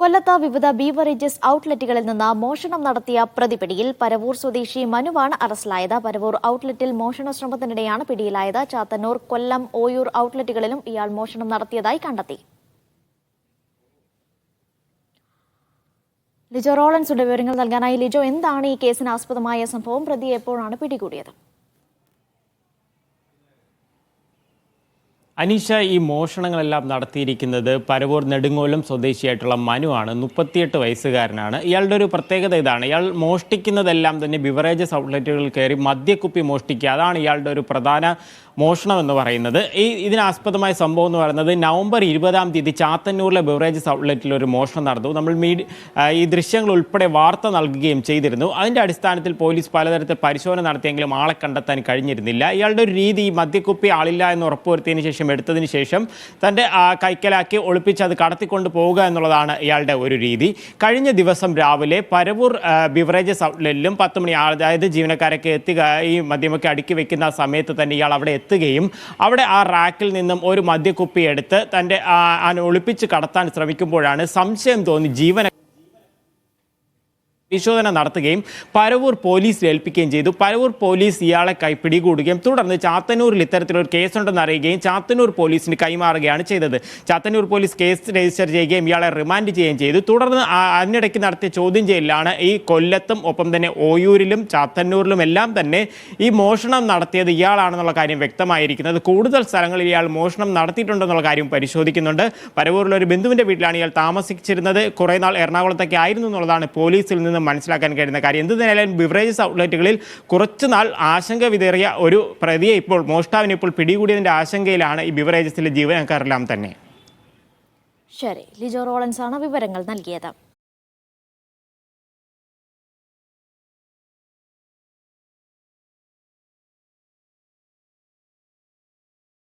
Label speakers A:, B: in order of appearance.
A: കൊല്ലത്ത് വിവിധ ബീവറേജസ് ഔട്ട്ലെറ്റുകളിൽ നിന്ന് മോഷണം നടത്തിയ പ്രതിപിടിയിൽ പരവൂർ സ്വദേശി മനുവാണ് അറസ്റ്റിലായത്. പരവൂർ ഔട്ട്ലെറ്റിൽ മോഷണ ശ്രമത്തിനിടെയാണ് പിടിയിലായത്. ചാത്തന്നൂർ, കൊല്ലം, ഓയൂർ ഔട്ട്ലെറ്റുകളിലും ഇയാൾ മോഷണം നടത്തിയതായി കണ്ടെത്തി. ലിജോ റോളൻസുടെ വിവരങ്ങൾ നൽകാനായി. ലിജോ, എന്താണ് ഈ കേസിന് ആസ്പദമായ സംഭവം? പ്രതിയെ എപ്പോഴാണ് പിടികൂടിയത്?
B: അനീഷ, ഈ മോഷണങ്ങളെല്ലാം നടത്തിയിരിക്കുന്നത് പരവൂർ നെടുങ്ങോലം സ്വദേശിയായിട്ടുള്ള മനുവാണ്. 38 വയസ്സുകാരനാണ്. ഇയാളുടെ ഒരു പ്രത്യേകത ഇതാണ്: ഇയാൾ മോഷ്ടിക്കുന്നതെല്ലാം തന്നെ ബിവറേജസ് ഔട്ട്ലെറ്റുകളിൽ കയറി മദ്യക്കുപ്പി മോഷ്ടിക്കുക. അതാണ് ഇയാളുടെ ഒരു പ്രധാന മോഷണം എന്ന് പറയുന്നത്. ഇതിനാസ്പദമായ സംഭവം എന്ന് പറയുന്നത് നവംബർ 20-ാം തീയതി ചാത്തന്നൂരിലെ ബിവറേജസ് ഔട്ട്ലെറ്റിൽ ഒരു മോഷണം നടന്നു. നമ്മൾ ഈ ദൃശ്യങ്ങൾ ഉൾപ്പെടെ വാർത്ത നൽകുകയും ചെയ്തിരുന്നു. അതിൻ്റെ അടിസ്ഥാനത്തിൽ പോലീസ് പലതരത്തിൽ പരിശോധന നടത്തിയെങ്കിലും ആളെ കണ്ടെത്താൻ കഴിഞ്ഞിരുന്നില്ല. ഇയാളുടെ ഒരു രീതി, ഈ മദ്യക്കുപ്പി ആളില്ല എന്ന് ഉറപ്പുവരുത്തിയതിന് ശേഷം എടുത്തതിന് ശേഷം തൻ്റെ കൈക്കലാക്കി ഒളിപ്പിച്ച് അത് കടത്തിക്കൊണ്ട് പോവുക എന്നുള്ളതാണ് ഇയാളുടെ ഒരു രീതി. കഴിഞ്ഞ ദിവസം രാവിലെ പരവൂർ ബിവറേജസ് ഔട്ട്ലെറ്റിലും 10 മണി, അതായത് ജീവനക്കാരൊക്കെ ഈ മദ്യമൊക്കെ അടുക്കി വെക്കുന്ന സമയത്ത് തന്നെ ഇയാൾ അവിടെ എത്തുകയും അവിടെ ആ റാക്കിൽ നിന്നും ഒരു മദ്യക്കുപ്പി എടുത്ത് തൻ്റെ ഒളിപ്പിച്ച് കടത്താൻ ശ്രമിക്കുമ്പോഴാണ് സംശയം തോന്നി പരിശോധന നടത്തുകയും പരവൂർ പോലീസിൽ ഏൽപ്പിക്കുകയും ചെയ്തു. പരവൂർ പോലീസ് ഇയാളെ പിടികൂടുകയും തുടർന്ന് ചാത്തന്നൂരിൽ ഇത്തരത്തിലൊരു കേസുണ്ടെന്ന് അറിയുകയും ചാത്തന്നൂർ പോലീസിന് കൈമാറുകയാണ് ചെയ്തത്. ചാത്തന്നൂർ പോലീസ് കേസ് രജിസ്റ്റർ ചെയ്യുകയും ഇയാളെ റിമാൻഡ് ചെയ്യുകയും ചെയ്തു. തുടർന്ന് അതിനിടയ്ക്ക് നടത്തിയ ചോദ്യം ചെയ്യലിലാണ് ഈ കൊല്ലത്തും ഒപ്പം തന്നെ ഓയൂരിലും ചാത്തന്നൂരിലും എല്ലാം തന്നെ ഈ മോഷണം നടത്തിയത് ഇയാളാണെന്നുള്ള കാര്യം വ്യക്തമായിരിക്കുന്നത്. കൂടുതൽ സ്ഥലങ്ങളിൽ ഇയാൾ മോഷണം നടത്തിയിട്ടുണ്ടെന്നുള്ള കാര്യം പരിശോധിക്കുന്നുണ്ട്. പരവൂരിലെ ഒരു ബന്ധുവിൻ്റെ വീട്ടിലാണ് ഇയാൾ താമസിച്ചിരുന്നത്. കുറേ നാൾ എറണാകുളത്തൊക്കെ ആയിരുന്നു എന്നുള്ളതാണ് പോലീസിൽ നിന്ന് മനസ്സിലാക്കാൻ കഴിയുന്ന കാര്യം. എന്തുതന്നെയായാലും ബിവറേജസ് ഔട്ട്ലെറ്റുകളിൽ കുറച്ചുനാൾ ആശങ്ക വിതറിയ ഒരു പ്രതിയെ ഇപ്പോൾ മോഷ്ടാവിനെ ഇപ്പോൾ പിടികൂടിയതിൻ്റെ ആശങ്കയിലാണ് ഈ ബിവറേജസിലെ ജീവനക്കാരെല്ലാം തന്നെ.
A: ശരി, ലിജോ റോളൻസ് ആണ് വിവരങ്ങൾ നൽകിയത്.